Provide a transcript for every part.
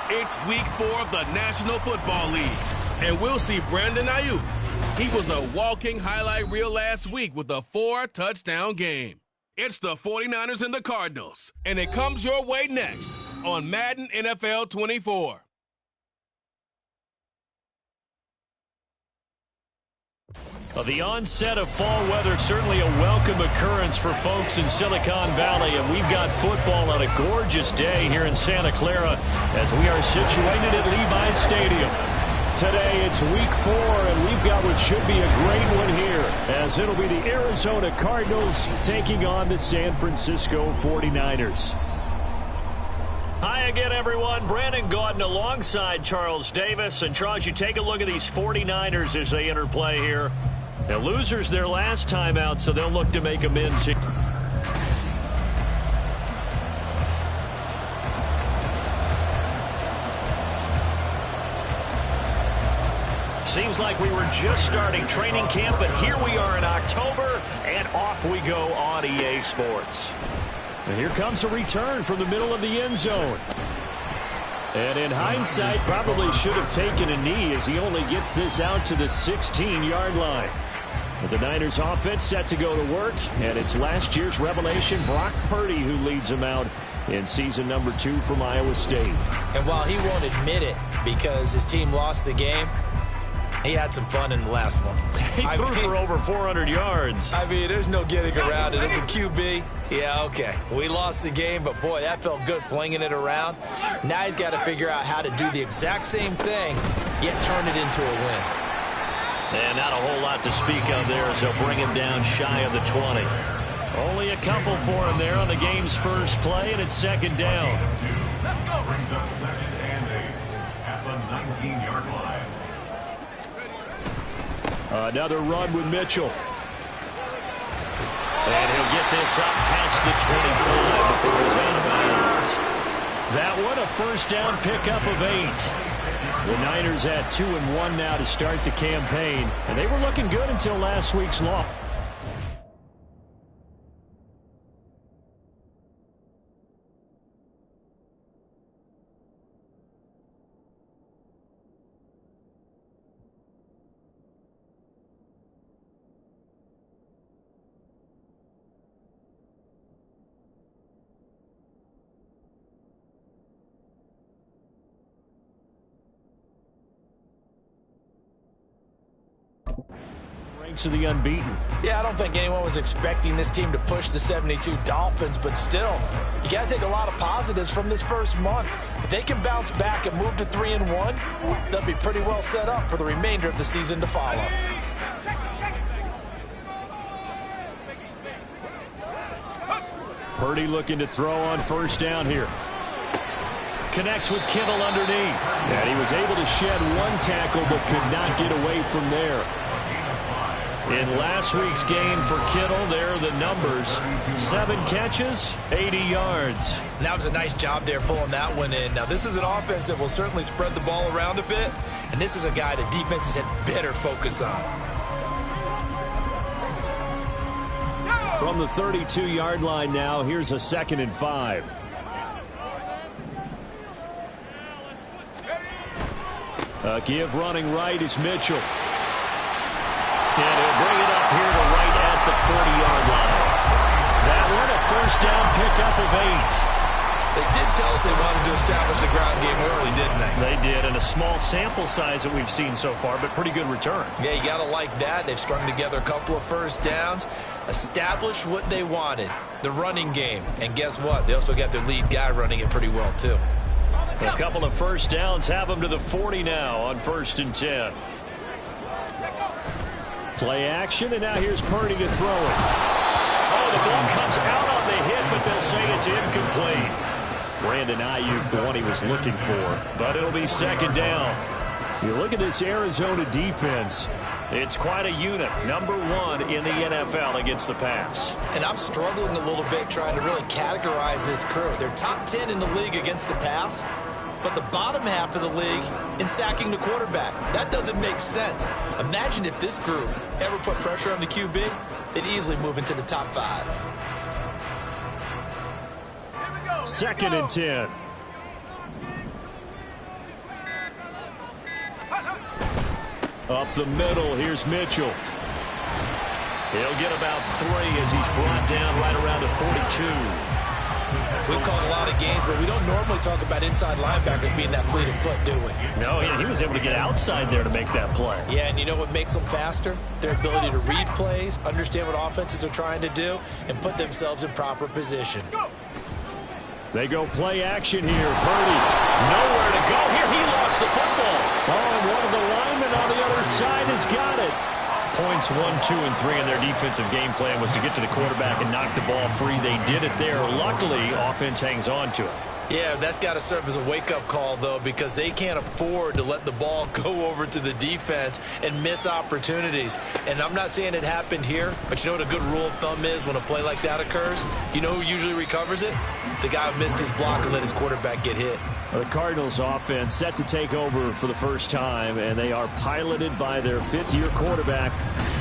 It's week 4 of the National Football League, and we'll see Brandon Ayuk. He was a walking highlight reel last week with a 4-touchdown game. It's the 49ers and the Cardinals, and it comes your way next on Madden NFL 24. The onset of fall weather, certainly a welcome occurrence for folks in Silicon Valley, and we've got football on a gorgeous day here in Santa Clara as we are situated at Levi's Stadium. Today it's week 4, and we've got what should be a great one here, as it'll be the Arizona Cardinals taking on the San Francisco 49ers. Hi again, everyone. Brandon Gaudin alongside Charles Davis. And Charles, you take a look at these 49ers as they interplay here. Now, losers their last time out, so they'll look to make amends here. Seems like we were just starting training camp, but here we are in October, and off we go on EA Sports. And here comes a return from the middle of the end zone. And in hindsight, probably should have taken a knee as he only gets this out to the 16-yard line. But the Niners offense set to go to work, and it's last year's revelation, Brock Purdy, who leads them out in season number 2 from Iowa State. And while he won't admit it because his team lost the game, he had some fun in the last one. He threw for over 400 yards. I mean, there's no getting around it. As a QB, yeah, okay. We lost the game, but boy, that felt good flinging it around. Now he's got to figure out how to do the exact same thing, yet turn it into a win. And not a whole lot to speak of there as they'll bring him down shy of the 20. Only a couple for him there on the game's first play, and it's second down. Let's go. Brings up second and 8 at the 19-yard line. Another run with Mitchell. And he'll get this up past the 25 before he's out of bounds. That one, a first down pickup of 8. The Niners at 2-1 now to start the campaign, and they were looking good until last week's loss. Of the unbeaten. Yeah, I don't think anyone was expecting this team to push the 72 Dolphins, but still, you got to take a lot of positives from this first month. If they can bounce back and move to 3-1, they'll be pretty well set up for the remainder of the season to follow. Purdy looking to throw on first down here. Connects with Kittle underneath. And he was able to shed one tackle but could not get away from there. In last week's game for Kittle, there are the numbers. 7 catches, 80 yards. That was a nice job there pulling that one in. Now, this is an offense that will certainly spread the ball around a bit, and this is a guy that defenses had better focus on. From the 32-yard line now, here's a 2nd and 5. A give running right is Mitchell. And he'll bring it up here to right at the 40-yard line. That one, a first down pickup of 8. They did tell us they wanted to establish the ground game early, didn't they? They did, and a small sample size that we've seen so far, but pretty good return. Yeah, you got to like that. They've strung together a couple of first downs, established what they wanted, the running game. And guess what? They also got their lead guy running it pretty well, too. A couple of first downs have them to the 40 now on 1st and 10. Play action, and now here's Purdy to throw it. Oh, the ball comes out on the hit, but they'll say it's incomplete. Brandon Ayuk, the one he was looking for. But it'll be second down. You look at this Arizona defense. It's quite a unit. Number 1 in the NFL against the pass. And I'm struggling a little bit trying to really categorize this crew. They're top 10 in the league against the pass, but the bottom half of the league in sacking the quarterback. That doesn't make sense. Imagine if this group ever put pressure on the QB, they'd easily move into the top 5. 2nd and 10. Up the middle, here's Mitchell. He'll get about 3 as he's brought down right around the 42. We've called a lot of games, but we don't normally talk about inside linebackers being that fleet of foot, do we? No, he was able to get outside there to make that play. Yeah, and you know what makes them faster? Their ability to read plays, understand what offenses are trying to do, and put themselves in proper position. They go play action here. Purdy, nowhere to go. Here, he lost the football. Oh, and one of the linemen on the other side has got it. Points 1, 2, and 3 in their defensive game plan was to get to the quarterback and knock the ball free. They did it there. Luckily, offense hangs on to it. Yeah, that's got to serve as a wake-up call, though, because they can't afford to let the ball go over to the defense and miss opportunities. And I'm not saying it happened here, but you know what a good rule of thumb is when a play like that occurs? You know who usually recovers it? The guy who missed his block and let his quarterback get hit. The Cardinals offense set to take over for the first time, and they are piloted by their 5th-year quarterback,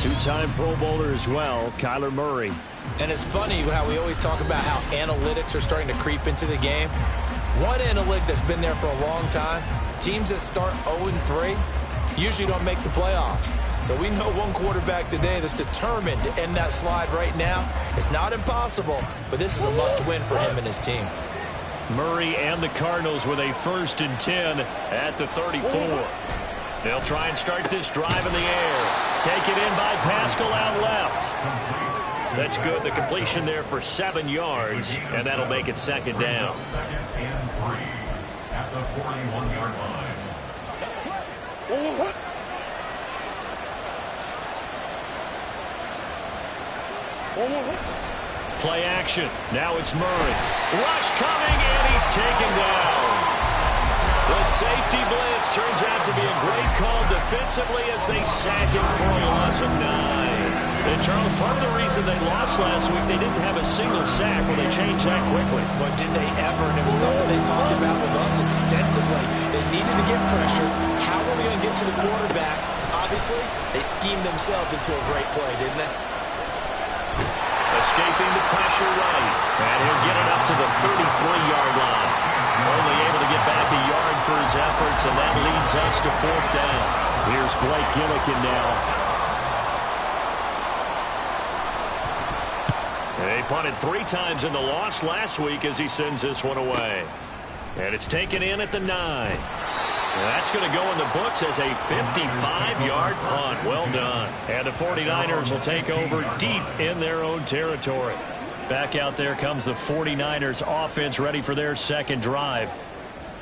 2-time Pro Bowler as well, Kyler Murray. And it's funny how we always talk about how analytics are starting to creep into the game. One analytic that's been there for a long time, teams that start 0-3 usually don't make the playoffs. So we know one quarterback today that's determined to end that slide right now. It's not impossible, but this is a must-win for him and his team. Murray and the Cardinals with a 1st and 10 at the 34. They'll try and start this drive in the air. Take it in by Pascal out left. That's good. The completion there for 7 yards, and that'll make it 2nd down. 2nd and 3 at the 41-yard line. Play action. Now it's Murray. Rush coming, and he's taken down. The safety blitz turns out to be a great call defensively as they sack him for a loss of 9. And, Charles, part of the reason they lost last week, they didn't have a single sack. Well, they changed that quickly. But did they ever? And it was something they talked about with us extensively. They needed to get pressure. How were they going to get to the quarterback? Obviously, they schemed themselves into a great play, didn't they? Escaping the pressure right. And he'll get it up to the 33-yard line. Only able to get back a yard for his efforts, and that leads us to 4th down. Here's Blake Gillikin now. They punted 3 times in the loss last week as he sends this one away. And it's taken in at the 9. That's going to go in the books as a 55-yard punt. Well done. And the 49ers will take over deep in their own territory. Back out there comes the 49ers offense ready for their 2nd drive.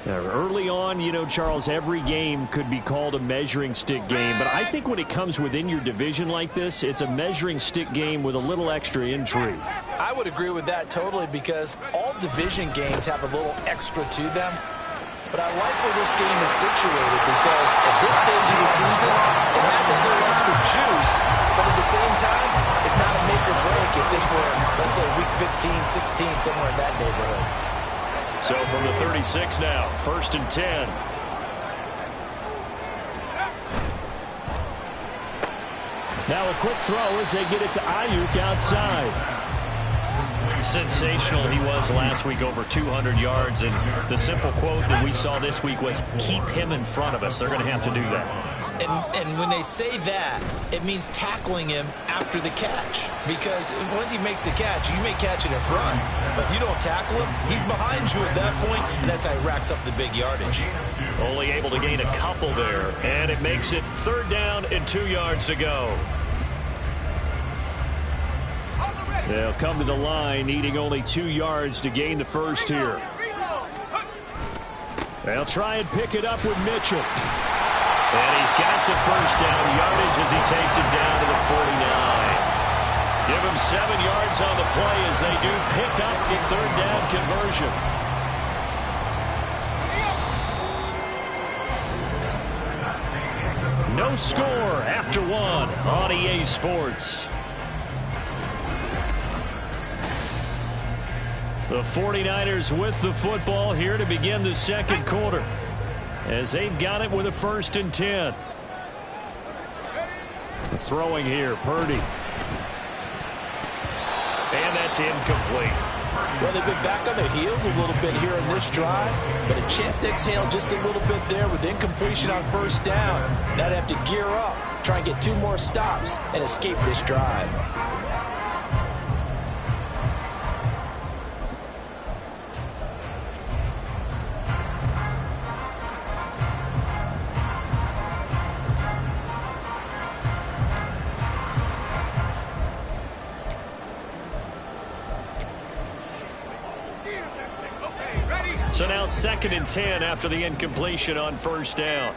Now, early on, you know, Charles, every game could be called a measuring stick game. But I think when it comes within your division like this, it's a measuring stick game with a little extra intrigue. I would agree with that totally because all division games have a little extra to them. But I like where this game is situated because at this stage of the season, it has a little extra juice. But at the same time, it's not a make or break if this were, let's say, week 15, 16, somewhere in that neighborhood. So from the 36 now, 1st and 10. Now a quick throw as they get it to Ayuk outside. Sensational he was last week, over 200 yards. And the simple quote that we saw this week was, keep him in front of us. They're going to have to do that. And when they say that, it means tackling him after the catch. Because once he makes the catch, you may catch it in front. But if you don't tackle him, he's behind you at that point, and that's how he racks up the big yardage. Only able to gain a couple there. And it makes it 3rd down and 2 yards to go. They'll come to the line, needing only 2 yards to gain the first here. They'll try and pick it up with Mitchell. And he's got the first down yardage as he takes it down to the 49. Give him 7 yards on the play as they do pick up the 3rd down conversion. No score after 1 on EA Sports. The 49ers with the football here to begin the 2nd quarter, as they've got it with a 1st and 10. Throwing here, Purdy. And that's incomplete. Well, they've been back on their heels a little bit here in this drive, but a chance to exhale just a little bit there with incompletion on first down. Now they have to gear up, try and get 2 more stops, and escape this drive. So now 2nd and 10 after the incompletion on first down.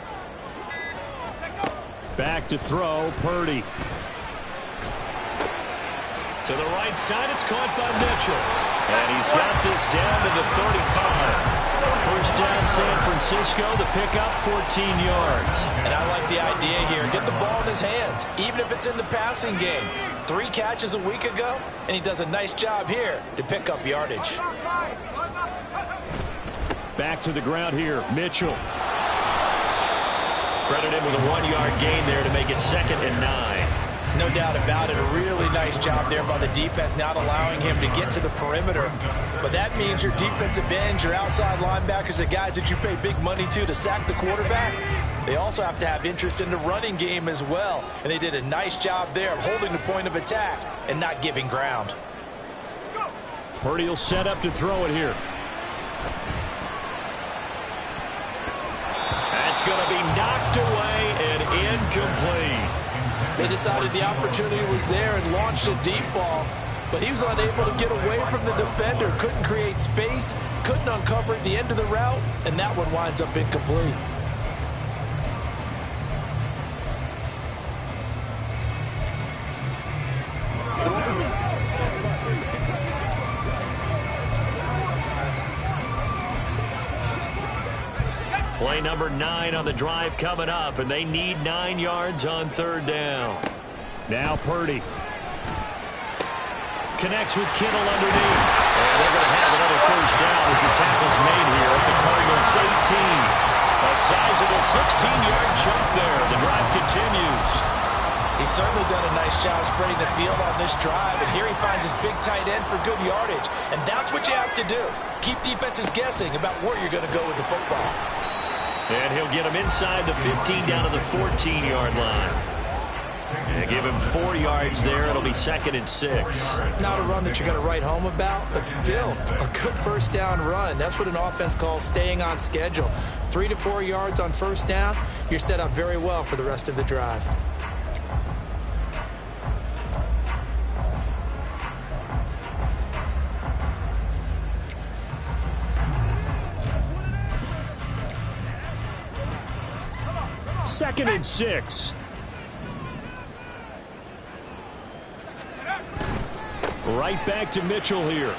Back to throw, Purdy. To the right side, it's caught by Mitchell. And he's got this down to the 35. First down, San Francisco, the pickup, 14 yards. And I like the idea here. Get the ball in his hands, even if it's in the passing game. 3 catches a week ago, and he does a nice job here to pick up yardage. Back to the ground here, Mitchell. Credit him with a 1-yard gain there to make it 2nd and 9. No doubt about it. A really nice job there by the defense, not allowing him to get to the perimeter. But that means your defensive ends, your outside linebackers, the guys that you pay big money to sack the quarterback, they also have to have interest in the running game as well. And they did a nice job there of holding the point of attack and not giving ground. Purdy will set up to throw it here. That's going to be knocked away and incomplete. They decided the opportunity was there and launched a deep ball, but he was unable to get away from the defender, couldn't create space, couldn't uncover at the end of the route, and that one winds up incomplete. Play number 9 on the drive coming up, and they need 9 yards on 3rd down. Now Purdy. Connects with Kittle underneath. And they're going to have another first down as the tackle's made here at the Cardinals' 18. A sizable 16-yard jump there. The drive continues. He's certainly done a nice job spreading the field on this drive, and here he finds his big tight end for good yardage. And that's what you have to do. Keep defenses guessing about where you're going to go with the football. And he'll get him inside the 15 down to the 14-yard line. And give him 4 yards there. It'll be 2nd and 6. Not a run that you're going to write home about, but still a good first down run. That's what an offense calls staying on schedule. 3 to 4 yards on first down, you're set up very well for the rest of the drive. Second and 6. Right back to Mitchell here.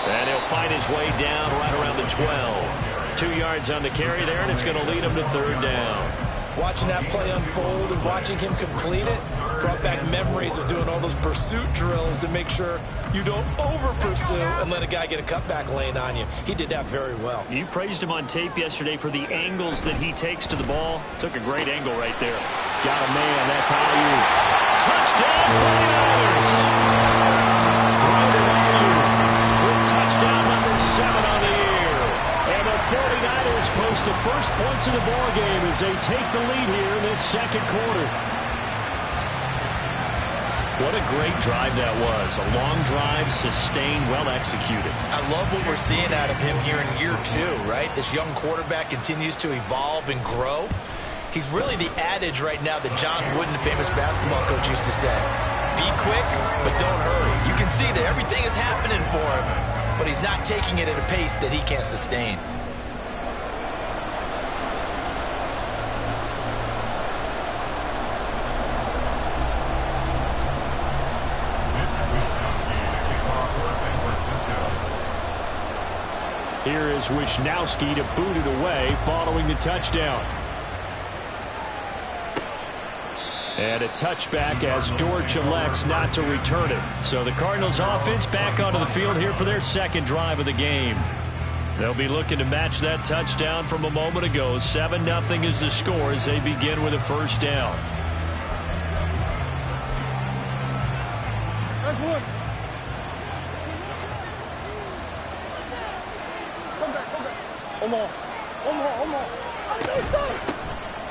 And he'll find his way down right around the 12. 2 yards on the carry there, and it's going to lead him to 3rd down. Watching that play unfold and watching him complete it brought back memories of doing all those pursuit drills to make sure you don't over-pursue and let a guy get a cutback lane on you. He did that very well. You praised him on tape yesterday for the angles that he takes to the ball. Took a great angle right there. Got a man. That's Ayuk. Touchdown, 49ers. Brandon Ayuk with touchdown number 7 on the year. And the 49ers post the first points of the ball game as they take the lead here in this 2nd quarter. What a great drive that was. A long drive, sustained, well executed. I love what we're seeing out of him here in year 2, right? This young quarterback continues to evolve and grow. He's really the adage right now that John Wooden, the famous basketball coach, used to say. Be quick, but don't hurry. You can see that everything is happening for him, but he's not taking it at a pace that he can't sustain. Here is Wisnowski to boot it away following the touchdown. And a touchback as Dortch elects not to return it. So the Cardinals offense back onto the field here for their 2nd drive of the game. They'll be looking to match that touchdown from a moment ago. 7-0 is the score as they begin with a first down. That's one.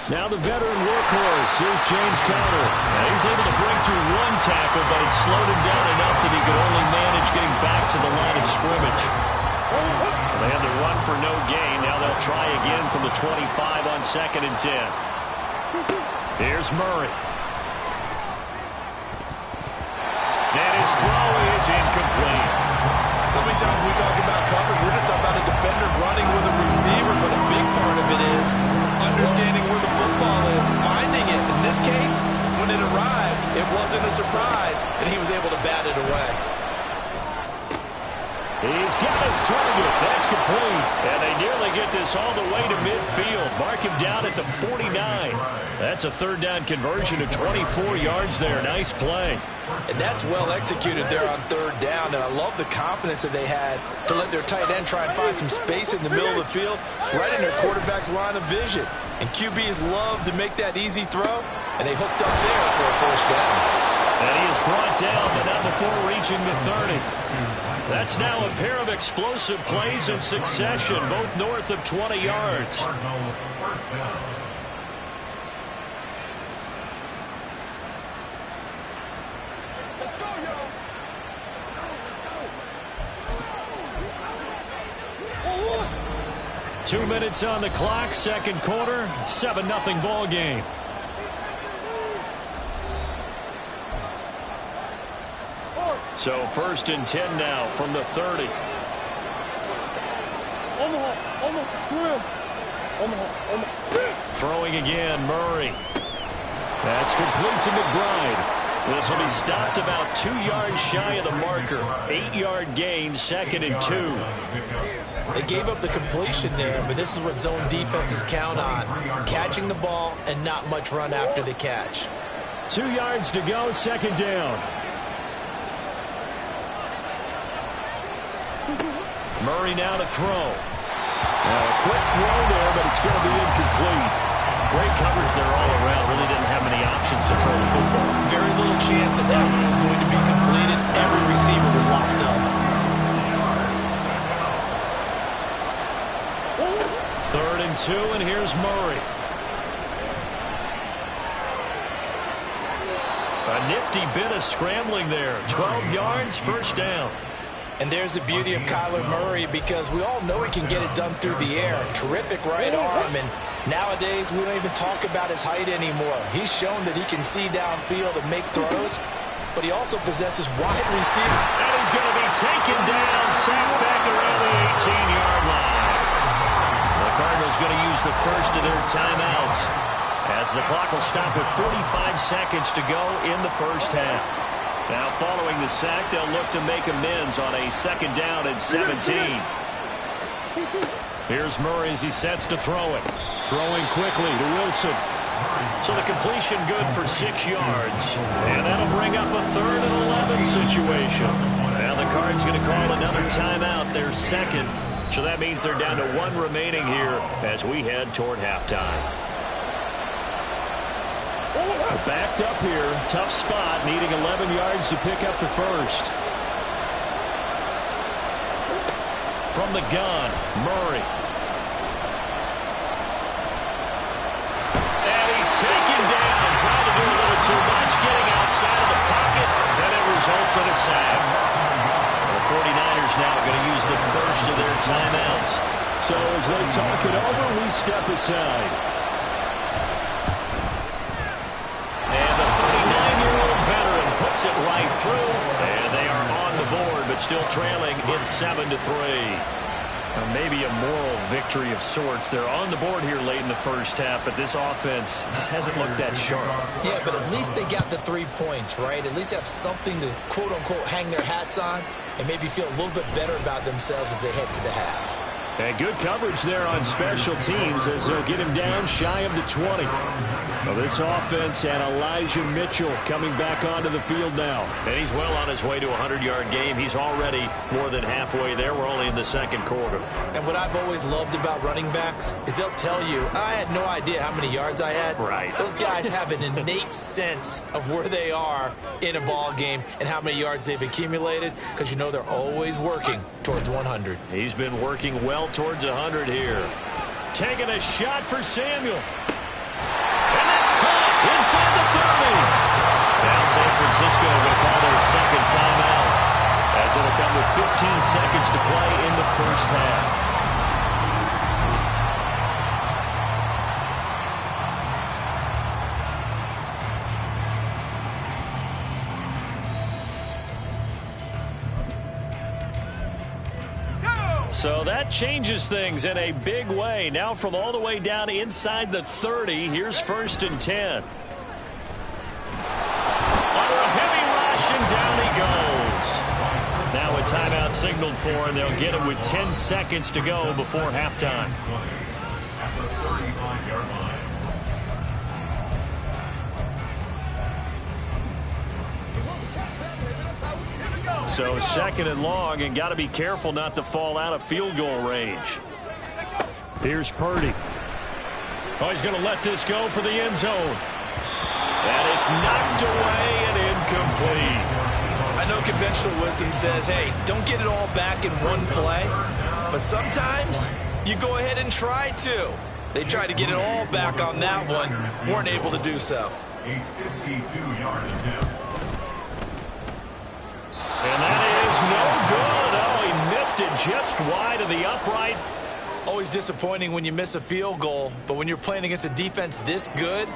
Now the veteran workhorse, here's James Conner. And he's able to break through one tackle, but it slowed him down enough that he could only manage getting back to the line of scrimmage. They had the run for no gain. Now they'll try again from the 25 on 2nd and 10. Here's Murray. And his throw is incomplete. So many times when we talk about coverage, we're just about a defender running with a receiver, but a big part of it is understanding where the football is, finding it. In this case, when it arrived, it wasn't a surprise, and he was able to bat it away. He's got his target. That's complete. And they nearly get this all the way to midfield. Mark him down at the 49. That's a 3rd down conversion of 24 yards there. Nice play. And that's well executed there on 3rd down. And I love the confidence that they had to let their tight end try and find some space in the middle of the field, right in their quarterback's line of vision. And QBs love to make that easy throw, and they hooked up there for a 1st down. And he is brought down, but not before reaching the 30. That's now a pair of explosive plays in succession, both north of 20 yards. Let's go, y'all. 2 minutes on the clock, 2nd quarter, 7-0 ball game. So 1st and 10 now from the 30. Throwing again, Murray. That's complete to McBride. This will be stopped about 2 yards shy of the marker. 8-yard gain, 2nd and 2. They gave up the completion there, but this is what zone defenses count on. Catching the ball and not much run after the catch. 2 yards to go, 2nd down. Murray now to throw. A quick throw there, but it's going to be incomplete. Great coverage there all around. Really didn't have many options to throw the football. Very little chance that that one was going to be completed. Every receiver was locked up. 3rd and 2, and here's Murray. A nifty bit of scrambling there. 12 yards, 1st down. And there's the beauty of Kyler Murray, because we all know he can get it done through the air. Terrific right arm, and nowadays we don't even talk about his height anymore. He's shown that he can see downfield and make throws, but he also possesses wide receiver. And he's going to be taken down, sacked back around the 18-yard line. The Cardinals going to use the first of their timeouts, as the clock will stop with 45 seconds to go in the 1st half. Now, following the sack, they'll look to make amends on a 2nd down and 17. Here's Murray as he sets to throw it. Throwing quickly to Wilson. So the completion good for 6 yards. And that'll bring up a 3rd and 11 situation. Now the Cards going to call another timeout, their 2nd. So that means they're down to 1 remaining here as we head toward halftime. Backed up here, tough spot, needing 11 yards to pick up the 1st. From the gun, Murray. And he's taken down, trying to do a little too much, getting outside of the pocket, and it results in a sack. The 49ers now going to use the first of their timeouts. So as they talk it over, we step aside. Puts it right through, and they are on the board, but still trailing. It's 7-3. Maybe a moral victory of sorts. They're on the board here late in the 1st half, but this offense just hasn't looked that sharp. Yeah, but at least they got the 3 points, right? At least have something to, quote-unquote, hang their hats on and maybe feel a little bit better about themselves as they head to the half. And good coverage there on special teams as they'll get him down shy of the 20. Well, this offense and Elijah Mitchell coming back onto the field now. And he's well on his way to a 100-yard game. He's already more than halfway there. We're only in the 2nd quarter. And what I've always loved about running backs is they'll tell you, I had no idea how many yards I had. Right. Those guys have an innate sense of where they are in a ball game and how many yards they've accumulated, because you know they're always working towards 100. He's been working well well towards 100 here. Taking a shot for Samuel. And that's caught inside the 30. Now San Francisco will call their second timeout, as it'll come with 15 seconds to play in the first half. So that changes things in a big way. Now from all the way down inside the 30, here's 1st and 10. Under a heavy rush, and down he goes. Now a timeout signaled for, and they'll get it with 10 seconds to go before halftime. At the 35-yard line. So 2nd and long, and got to be careful not to fall out of field goal range. Here's Purdy. Oh, he's going to let this go for the end zone. And it's knocked away and incomplete. I know conventional wisdom says, hey, don't get it all back in one play. But sometimes you go ahead and try to. They tried to get it all back on that one. Weren't able to do so. A 52-yard attempt. And that is no good. Oh, he missed it just wide of the upright. Always disappointing when you miss a field goal, but when you're playing against a defense this good,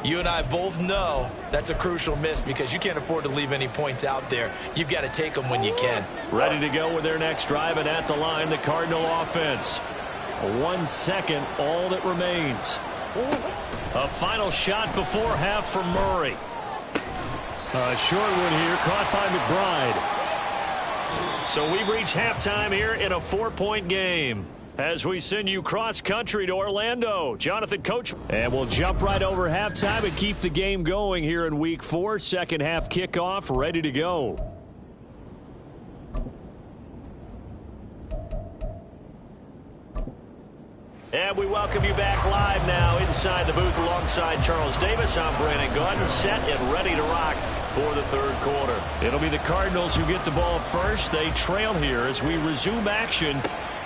you and I both know that's a crucial miss because you can't afford to leave any points out there. You've got to take them when you can. Ready to go with their next drive, and at the line, the Cardinal offense. 1 second, all that remains. A final shot before half from Murray. A short one here, caught by McBride. So we've reached halftime here in a 4-point game, as we send you cross-country to Orlando. Jonathan Coach. And we'll jump right over halftime and keep the game going here in Week 4. Second half kickoff, ready to go. And we welcome you back live now inside the booth alongside Charles Davis. I'm Brandon Gordon, set and ready to rock for the third quarter. It'll be the Cardinals who get the ball first. They trail here as we resume action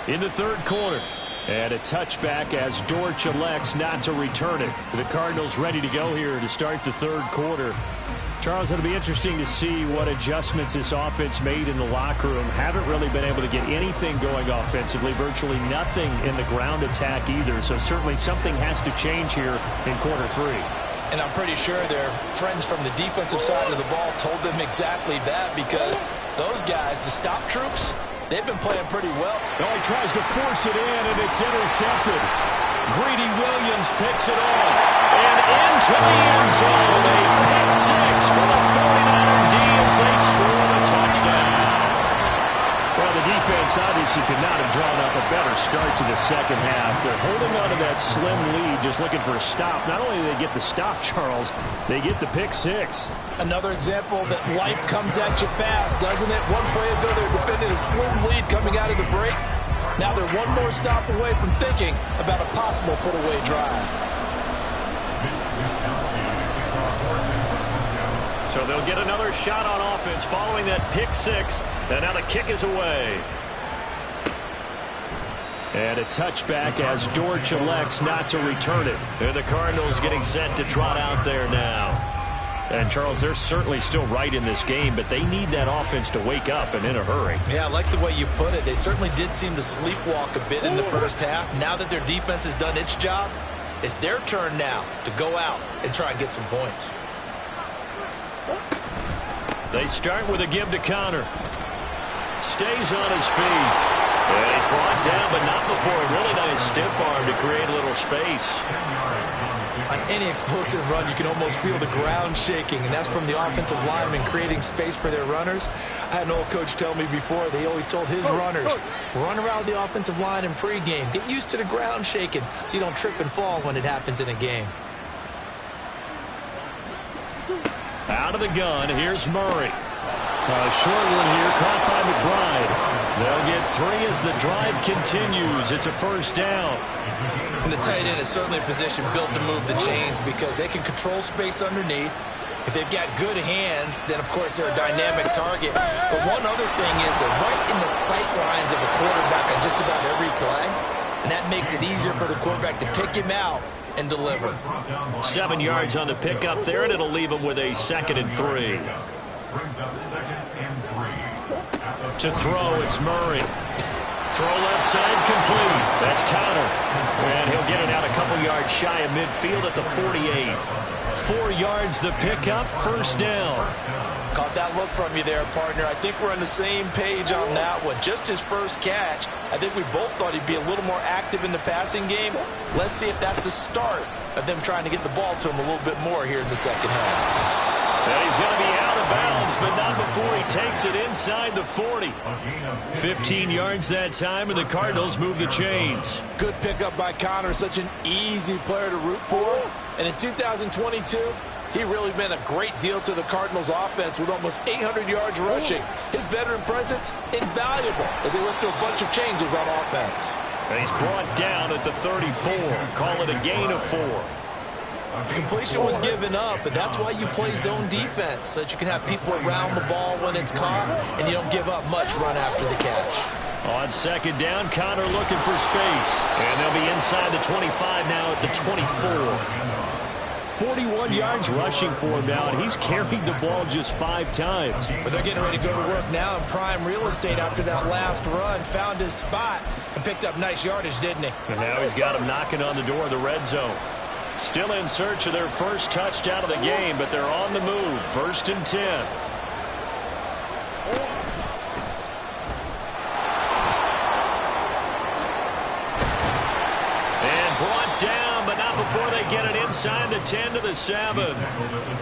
in the third quarter. And a touchback as Dortch elects not to return it. The Cardinals ready to go here to start the third quarter. Charles, it'll be interesting to see what adjustments this offense made in the locker room. Haven't really been able to get anything going offensively, virtually nothing in the ground attack either. So certainly something has to change here in quarter 3. And I'm pretty sure their friends from the defensive side of the ball told them exactly that, because those guys, the stop troops, they've been playing pretty well. Oh, he tries to force it in, and it's intercepted. Greedy Williams picks it off. And into the end zone. A pick 6 for the 49er D as they score the touchdown. Well, the defense obviously could not have drawn up a better start to the second half. They're holding on to that slim lead, just looking for a stop. Not only do they get the stop, Charles, they get the pick 6. Another example that life comes at you fast, doesn't it? One play ago, they were defending a slim lead coming out of the break. Now they're one more stop away from thinking about a possible put-away drive. So they'll get another shot on offense following that pick 6. And now the kick is away. And a touchback as Dortch elects not to return it. And the Cardinals getting set to trot out there now. And, Charles, they're certainly still right in this game, but they need that offense to wake up and in a hurry. Yeah, I like the way you put it. They certainly did seem to sleepwalk a bit in the first half. Now that their defense has done its job, it's their turn now to go out and try and get some points. They start with a give to Connor. Stays on his feet. And he's brought down, but not before a really nice stiff arm to create a little space. On any explosive run, you can almost feel the ground shaking, and that's from the offensive linemen creating space for their runners. I had an old coach tell me before, they always told his runners, run around the offensive line in pregame. Get used to the ground shaking so you don't trip and fall when it happens in a game. Out of the gun, here's Murray. A short one here, caught by McBride. They'll get 3 as the drive continues. It's a first down. And the tight end is certainly a position built to move the chains because they can control space underneath. If they've got good hands, then, of course, they're a dynamic target. But one other thing is they're right in the sight lines of a quarterback on just about every play, and that makes it easier for the quarterback to pick him out and deliver. 7 yards on the pickup there, and it'll leave him with a 2nd and 3. Brings up 2nd and 3. To throw, it's Murray. Throw left side, complete. That's Connor. And he'll get it out a couple yards shy of midfield at the 48. 4 yards the pickup, 1st down. Caught that look from you there, partner. I think we're on the same page on that one. Just his first catch. I think we both thought he'd be a little more active in the passing game. Let's see if that's the start of them trying to get the ball to him a little bit more here in the second half. And he's going to be out of bounds, but not before he takes it inside the 40. 15 yards that time, and the Cardinals move the chains. Good pickup by Connor. Such an easy player to root for. And in 2022, he really meant a great deal to the Cardinals offense with almost 800 yards rushing. His veteran presence, invaluable as they went through a bunch of changes on offense. And he's brought down at the 34. Call it a gain of 4. The completion was given up, but that's why you play zone defense, so that you can have people around the ball when it's caught, and you don't give up much run after the catch. On 2nd down, Connor looking for space. And they'll be inside the 25 now at the 24. 41 yards rushing for him now, and he's carried the ball just 5 times. But they're getting ready to go to work now in prime real estate after that last run. Found his spot and picked up nice yardage, didn't he? And now he's got him knocking on the door of the red zone. Still in search of their first touchdown of the game, but they're on the move. 1st and 10. And brought down, but not before they get it inside the 10 to the 7.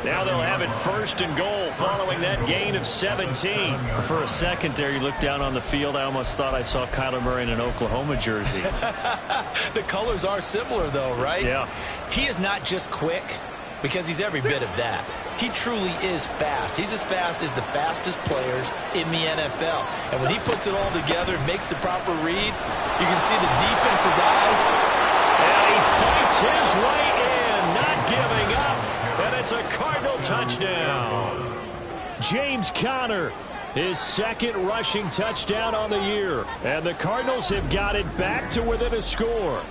Now they'll have it 1st and goal following that gain of 17. For a second there, you looked down on the field. I almost thought I saw Kyler Murray in an Oklahoma jersey. The colors are similar, though, right? Yeah. He is not just quick, because he's every bit of that. He truly is fast. He's as fast as the fastest players in the NFL. And when he puts it all together, makes the proper read, you can see the defense's eyes. And he fights his way in, not giving up. And it's a Cardinal touchdown. James Conner, his 2nd rushing touchdown on the year. And the Cardinals have got it back to within a score.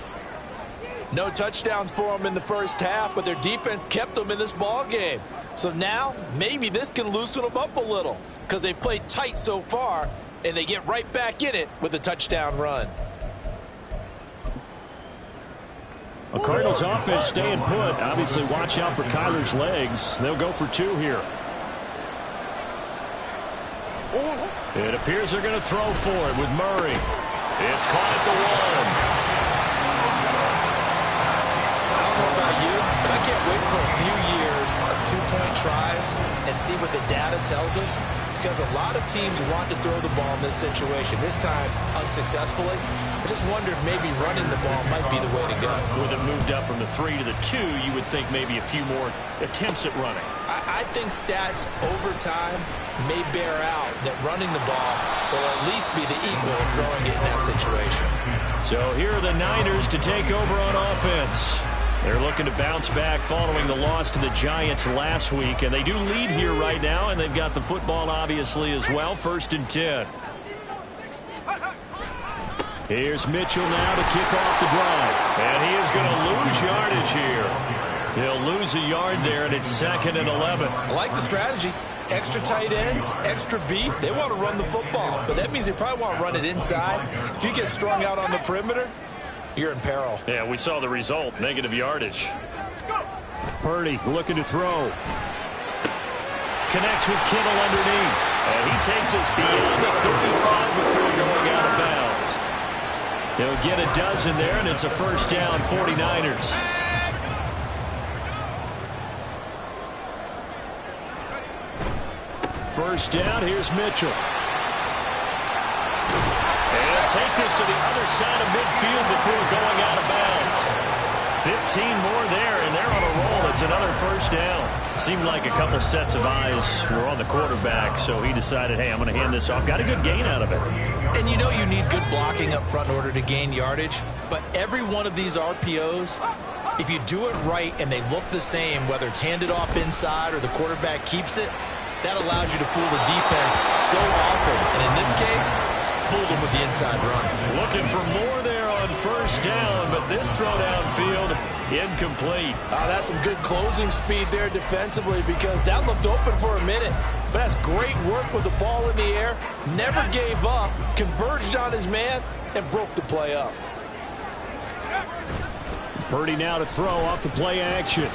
No touchdowns for them in the first half, but their defense kept them in this ball game. So now, maybe this can loosen them up a little, because they played tight so far, and they get right back in it with a touchdown run. A Cardinals offense staying put. Obviously, watch out for Kyler's legs. They'll go for 2 here. It appears they're going to throw for it with Murray. It's caught at the 1. I don't know about you, but I can't wait for a few years of 2-point tries and see what the data tells us, because a lot of teams want to throw the ball in this situation. This time, unsuccessfully. I just wonder if maybe running the ball might be the way to go. With it moved up from the 3 to the 2, you would think maybe a few more attempts at running. I think stats over time may bear out that running the ball will at least be the equal of throwing it in that situation. So here are the Niners to take over on offense. They're looking to bounce back following the loss to the Giants last week, and they do lead here right now, and they've got the football obviously as well. 1st and 10. Here's Mitchell now to kick off the drive, and he is going to lose yardage here. He'll lose a yard there, and it's 2nd and 11. I like the strategy. Extra tight ends, extra beef. They want to run the football, but that means they probably want to run it inside. If you get strung out on the perimeter, you're in peril. Yeah, we saw the result, negative yardage. Purdy looking to throw. Connects with Kittle underneath. And he takes us beyond the 35 before going out of bounds. He'll get a dozen there, and it's a 1st down, 49ers. First down, here's Mitchell. Take this to the other side of midfield before going out of bounds. 15 more there, and they're on a roll. It's another 1st down. Seemed like a couple sets of eyes were on the quarterback, so he decided, hey, I'm going to hand this off. Got a good gain out of it. And you know you need good blocking up front in order to gain yardage, but every one of these RPOs If you do it right and they look the same, whether it's handed off inside or the quarterback keeps it, that allows you to fool the defense so often. And in this case, fooled them with the inside run. Looking for more there on first down, but this throw downfield incomplete. That's some good closing speed there defensively, because that looked open for a minute. But that's great work with the ball in the air. Never gave up, converged on his man, and broke the play up. Purdy now to throw off the play action.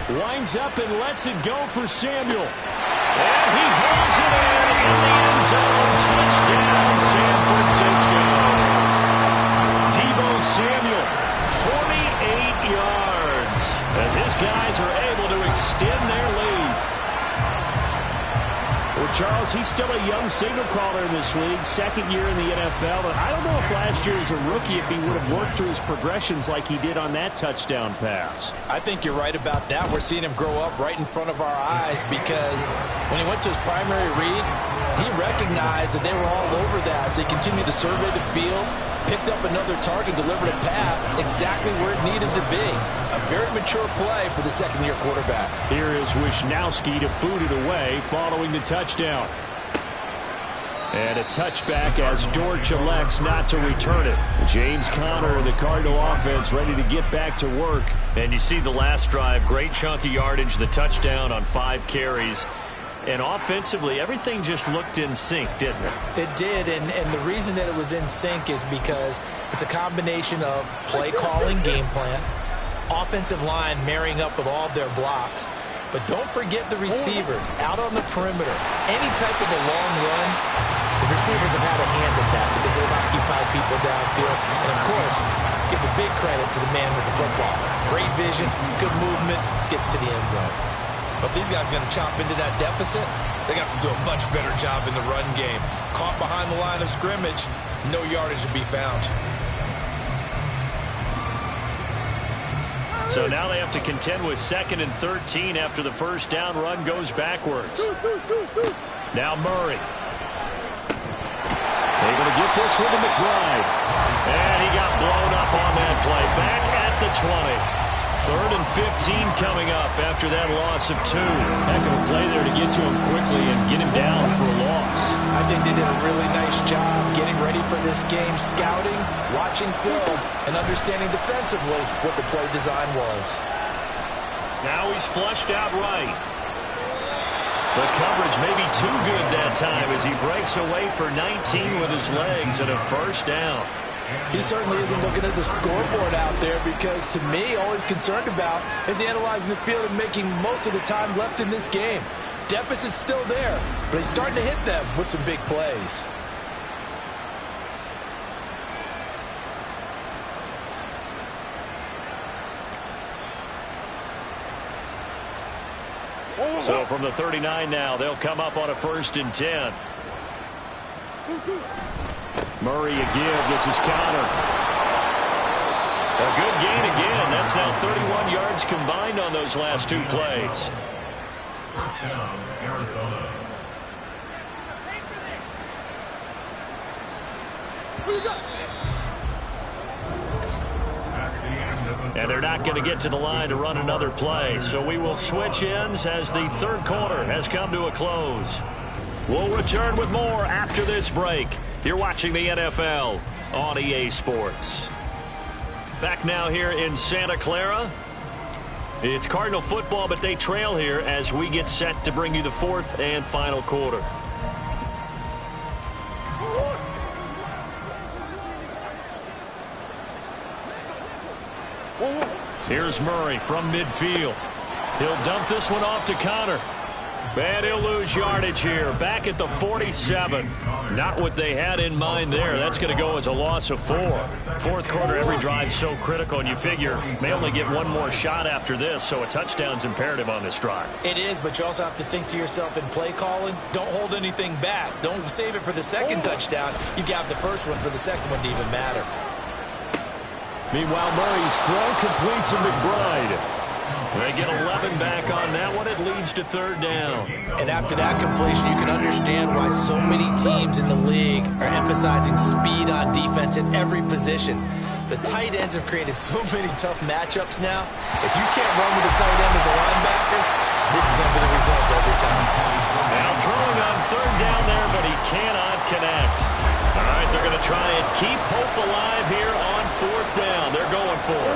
Winds up and lets it go for Samuel. And he hauls it in the end zone. Touchdown, San Francisco. Deebo Samuel, 48 yards, as his guys are able to extend their lead. Well, Charles, he's still a young signal caller in this league, second year in the NFL. But I don't know if last year as a rookie, if he would have worked through his progressions like he did on that touchdown pass. I think you're right about that. We're seeing him grow up right in front of our eyes, because when he went to his primary read, he recognized that they were all over that. So he continued to survey the field, picked up another target, delivered a pass exactly where it needed to be. A very mature play for the second-year quarterback. Here is Wisnowski to boot it away following the touchdown. And a touchback as Dortch elects not to return it. James Conner and the Cardinal offense ready to get back to work. And you see the last drive, great chunk of yardage, the touchdown on 5 carries. And offensively, everything just looked in sync, didn't it? It did, and the reason that it was in sync is because it's a combination of play calling, game plan, offensive line marrying up with all of their blocks. But don't forget the receivers out on the perimeter. Any type of a long run, the receivers have had a hand in that because they've occupied people downfield. And, of course, give the big credit to the man with the football. Great vision, good movement, gets to the end zone. But these guys are going to chop into that deficit. They got to do a much better job in the run game. Caught behind the line of scrimmage, no yardage to be found. So now they have to contend with 2nd and 13 after the first down run goes backwards. Now Murray. Able to get this one to McBride. And he got blown up on that play. Back at the 20. 3rd and 15 coming up after that loss of 2. Heck of a play there to get to him quickly and get him down for a loss. I think they did a really nice job getting ready for this game, scouting, watching film, and understanding defensively what the play design was. Now he's flushed out right. The coverage may be too good that time as he breaks away for 19 with his legs and a first down. He certainly isn't looking at the scoreboard out there, because to me, all he's concerned about is analyzing the field and making most of the time left in this game. Deficit's still there, but he's starting to hit them with some big plays. So from the 39 now, they'll come up on a 1st and 10. Murray a give. This is Conner. A good gain again. That's now 31 yards combined on those last 2 plays. First down, Arizona. And they're not going to get to the line to run another play. So we will switch ends as the 3rd quarter has come to a close. We'll return with more after this break. You're watching the NFL on EA Sports. Back now here in Santa Clara. It's Cardinal football, but they trail here as we get set to bring you the 4th and final quarter. Here's Murray from midfield. He'll dump this one off to Conner. And he'll lose yardage here. Back at the 47. Not what they had in mind there. That's going to go as a loss of 4. 4th quarter, every drive so critical, and you figure may only get one more shot after this, so a touchdown's imperative on this drive. It is, but you also have to think to yourself in play calling, don't hold anything back. Don't save it for the 2nd touchdown. You got the 1st one for the 2nd one to even matter. Meanwhile, Murray's throw complete to McBride. They get 11 back on that one. It leads to 3rd down. And after that completion, you can understand why so many teams in the league are emphasizing speed on defense at every position. The tight ends have created so many tough matchups now. If you can't run with a tight end as a linebacker, this is going to be the result every time. Now throwing on third down there, but he cannot connect. All right, they're going to try and keep hope alive here on fourth down. They're going for it.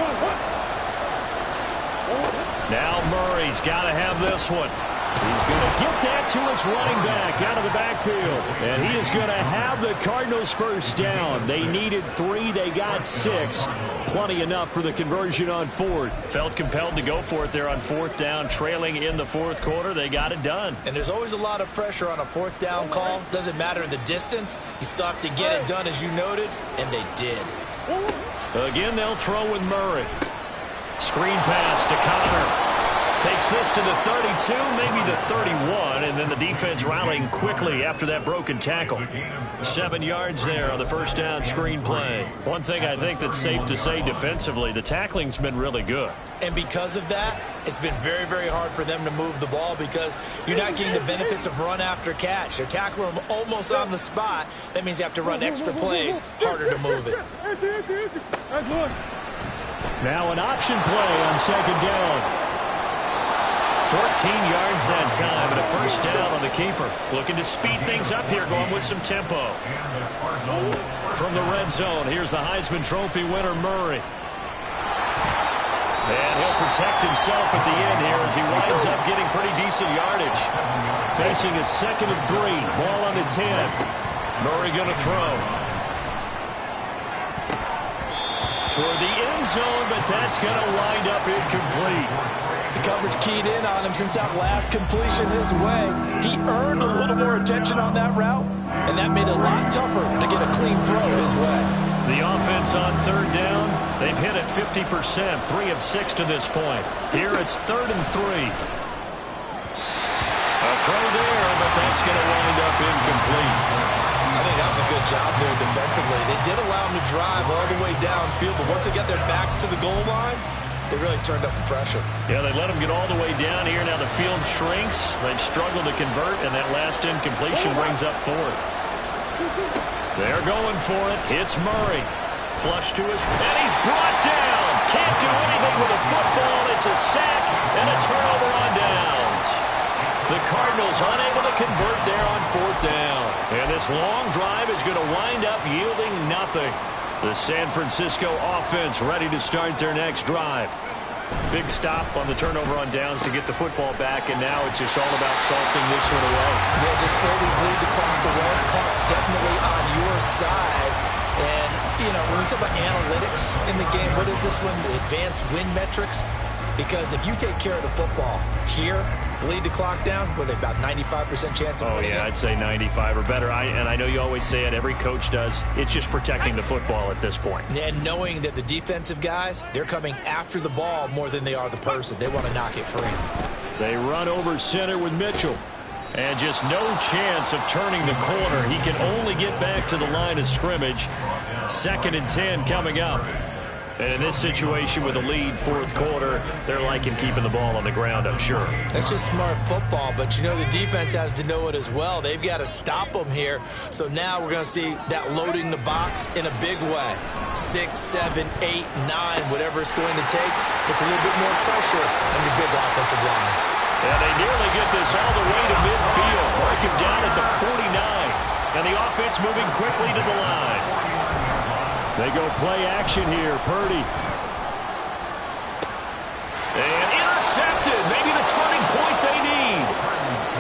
Now Murray's got to have this one. He's going to get that to his running back out of the backfield. And he is going to have the Cardinals first down. They needed 3. They got 6. Plenty enough for the conversion on fourth. Felt compelled to go for it there on fourth down. Trailing in the fourth quarter. They got it done. And there's always a lot of pressure on a fourth down call. Doesn't matter the distance. You still have to get it done, as you noted. And they did. Again, they'll throw with Murray. Screen pass to Connor. Takes this to the 32, maybe the 31, and then the defense rallying quickly after that broken tackle. 7 yards there on the first down screen play. One thing I think that's safe to say defensively, the tackling's been really good. And because of that, it's been very, very hard for them to move the ball because you're not getting the benefits of run after catch. They're tackling them almost on the spot. That means you have to run extra plays, harder to move it. Now an option play on second down. 14 yards that time and a first down on the keeper. Looking to speed things up here, going with some tempo. From the red zone, here's the Heisman Trophy winner, Murray. And he'll protect himself at the end here as he winds up getting pretty decent yardage. Facing a 2nd and 3. Ball on the 10. Murray going to throw. Toward the end zone, but that's going to wind up incomplete. The coverage keyed in on him since that last completion his way. He earned a little more attention on that route, and that made it a lot tougher to get a clean throw his way. The offense on third down, they've hit it 50%, 3 of 6 to this point. Here it's 3rd and 3. A throw there, but that's going to wind up incomplete. I think that was a good job there defensively. They did allow them to drive all the way downfield, but once they got their backs to the goal line, they really turned up the pressure. Yeah, they let them get all the way down here. Now the field shrinks. They've struggled to convert, and that last incompletion brings up 4th. They're going for it. It's Murray. Flush to his, and he's brought down. Can't do anything with a football. It's a sack and a turnover on downs. The Cardinals unable to convert there on 4th down. And this long drive is going to wind up yielding nothing. The San Francisco offense ready to start their next drive. Big stop on the turnover on downs to get the football back, and now it's just all about salting this one away. Yeah, just slowly bleed the clock away. The clock's definitely on your side. And, you know, when we talk about analytics in the game, what is this one? The advanced win metrics? Because if you take care of the football here, bleed the clock down, what are they, about 95% chance of winning? Oh, yeah, I'd say 95 or better. And I know you always say it, every coach does. It's just protecting the football at this point. And knowing that the defensive guys, they're coming after the ball more than they are the person. They want to knock it free. They run over center with Mitchell. And just no chance of turning the corner. He can only get back to the line of scrimmage. 2nd and 10 coming up. And in this situation with a lead, 4th quarter, they're liking keeping the ball on the ground, I'm sure. That's just smart football, but you know the defense has to know it as well. They've got to stop them here. So now we're going to see that loading the box in a big way. 6, 7, 8, 9, whatever it's going to take, puts a little bit more pressure on your big offensive line. And they nearly get this all the way to midfield. Mark him down at the 49. And the offense moving quickly to the line. They go play action here. Purdy. And intercepted. Maybe the turning point they need.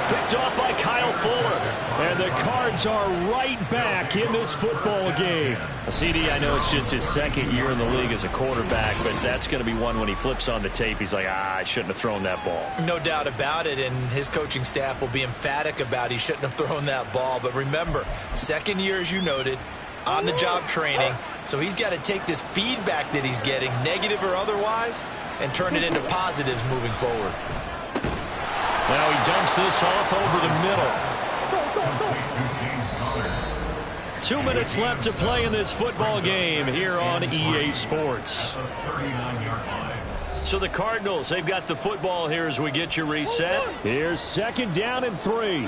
Picked off by Kyle Fuller. And the Cards are right back in this football game. CD, I know it's just his 2nd year in the league as a quarterback, but that's going to be one when he flips on the tape. He's like, I shouldn't have thrown that ball. No doubt about it, and his coaching staff will be emphatic about he shouldn't have thrown that ball. But remember, 2nd year, as you noted, on-the-job training. So he's got to take this feedback that he's getting, negative or otherwise, and turn it into positives moving forward. Now he dumps this off over the middle. 2 minutes left to play in this football game here on EA Sports. So the Cardinals, they've got the football here as we get you reset. Here's 2nd down and 3.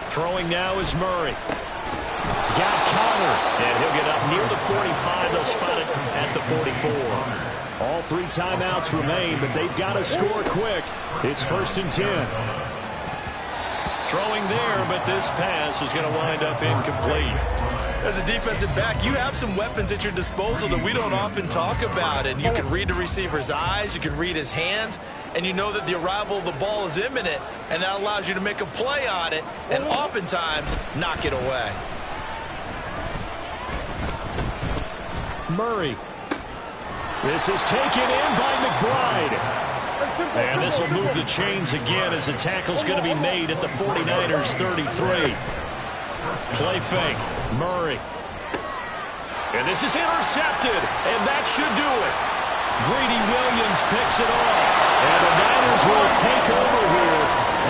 Throwing now is Murray. He's got Connor, and he'll get up near the 45. They'll spot it at the 44. All 3 timeouts remain, but they've got to score quick. It's 1st and 10. Throwing there, but this pass is going to wind up incomplete. As a defensive back, you have some weapons at your disposal that we don't often talk about. And you can read the receiver's eyes, you can read his hands, and you know that the arrival of the ball is imminent, and that allows you to make a play on it and oftentimes knock it away. Murray. This is taken in by McBride. And this will move the chains again as the tackle's going to be made at the 49ers 33. Play fake. Murray. And this is intercepted, and that should do it. Greedy Williams picks it off. And the Niners will take over here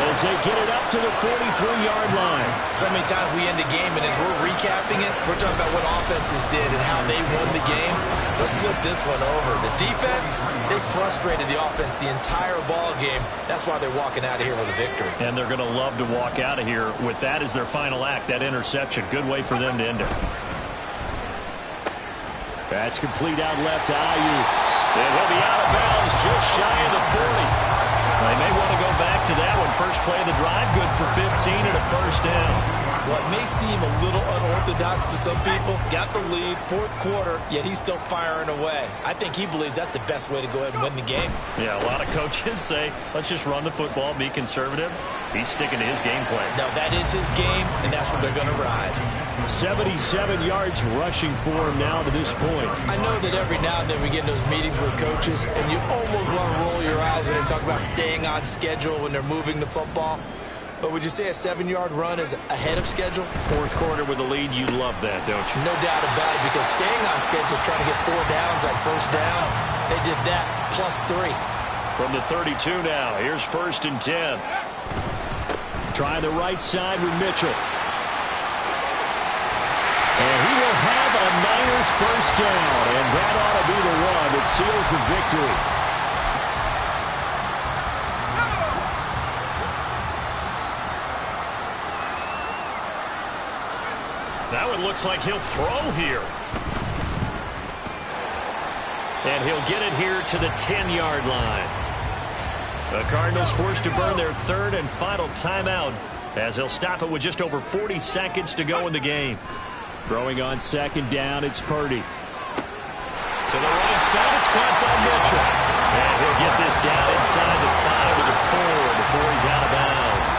as they get it up to the 43-yard line. So many times we end a game, and as we're recapping it, we're talking about what offenses did and how they won the game. Let's flip this one over. The defense, they frustrated the offense the entire ball game. That's why they're walking out of here with a victory. And they're going to love to walk out of here with that as their final act, that interception. Good way for them to end it. That's complete out left to Ayuk. And he'll be out of bounds just shy of the 40. They may want to go back to that one. First play of the drive, good for 15 and a first down. What may seem a little unorthodox to some people, got the lead, 4th quarter, yet he's still firing away. I think he believes that's the best way to go ahead and win the game. Yeah, a lot of coaches say, let's just run the football, be conservative. He's sticking to his game plan. No, that is his game, and that's what they're going to ride. 77 yards rushing for him now to this point. I know that every now and then we get in those meetings with coaches, and you almost want to roll your eyes when they talk about staying on schedule when they're moving the football. But would you say a 7-yard run is ahead of schedule? 4th quarter with a lead, you love that, don't you? No doubt about it, because staying on schedule is trying to get 4 downs on first down. They did that, plus 3. From the 32 now, here's 1st and 10. Try the right side with Mitchell. And he will have a Niners first down, and that ought to be the one that seals the victory. That one looks like he'll throw here. And he'll get it here to the 10-yard line. The Cardinals forced to burn their 3rd and final timeout as they'll stop it with just over 40 seconds to go in the game. Throwing on 2nd down, it's Purdy. To the right side, it's caught by Mitchell. And he'll get this down inside the 5 to the 4 before he's out of bounds.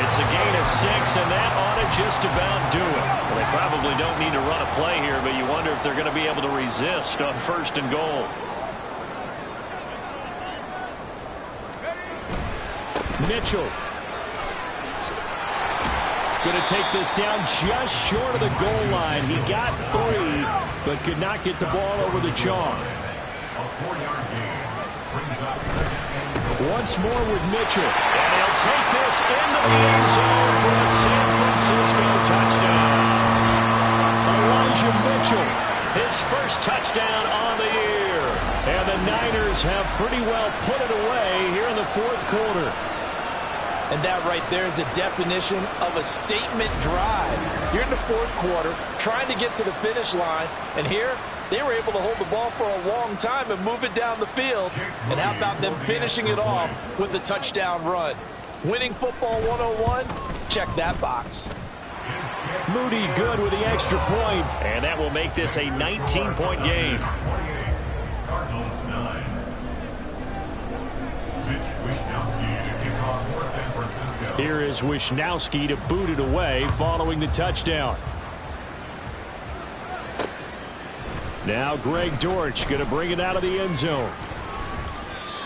It's a gain of 6, and that ought to just about do it. Well, they probably don't need to run a play here, but you wonder if they're going to be able to resist on 1st and goal. Mitchell. Going to take this down just short of the goal line. He got 3, but could not get the ball over the chalk. Once more with Mitchell. And he'll take this into the end zone for a San Francisco touchdown. Elijah Mitchell, his first touchdown on the year. And the Niners have pretty well put it away here in the 4th quarter. And that right there is the definition of a statement drive. You're in the 4th quarter, trying to get to the finish line, and here they were able to hold the ball for a long time and move it down the field. And how about them finishing it off with a touchdown run? Winning football 101, check that box. Moody good with the extra point, and that will make this a 19-point game. Cardinals 9. Here is Wishnowski to boot it away following the touchdown. Now Greg Dortch going to bring it out of the end zone.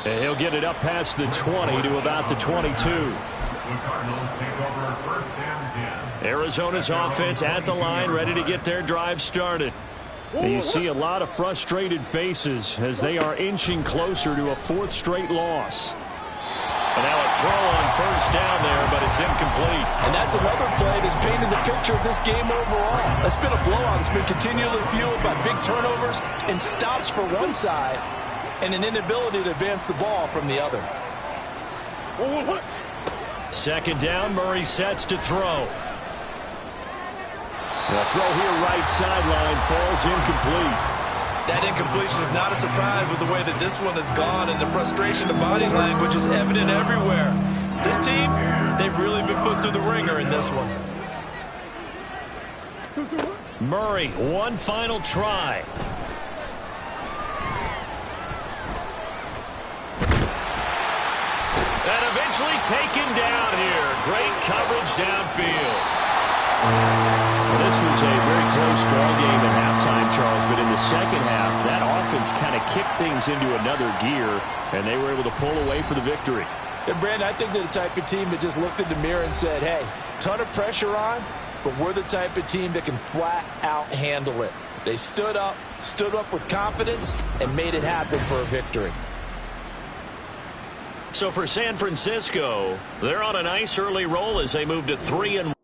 And he'll get it up past the 20 to about the 22. The Cardinals take over 1st and 10. Arizona's offense at the line, ready to get their drive started. And you see a lot of frustrated faces as they are inching closer to a 4th straight loss. And now a throw on 1st down there, but it's incomplete. And that's another play that's painted the picture of this game overall. It's been a blowout. It's been continually fueled by big turnovers and stops for one side and an inability to advance the ball from the other. Second down, Murray sets to throw. The throw here right sideline falls incomplete. That incompletion is not a surprise with the way that this one has gone, and the frustration of body language is evident everywhere. This team, they've really been put through the ringer in this one. Murray, one final try. And eventually taken down here. Great coverage downfield. Well, this was a very close ball game at halftime, Charles, but in the second half, that offense kind of kicked things into another gear, and they were able to pull away for the victory. And Brandon, I think they're the type of team that just looked in the mirror and said, hey, ton of pressure on, but we're the type of team that can flat out handle it. They stood up with confidence, and made it happen for a victory. So for San Francisco, they're on a nice early roll as they move to 3-1.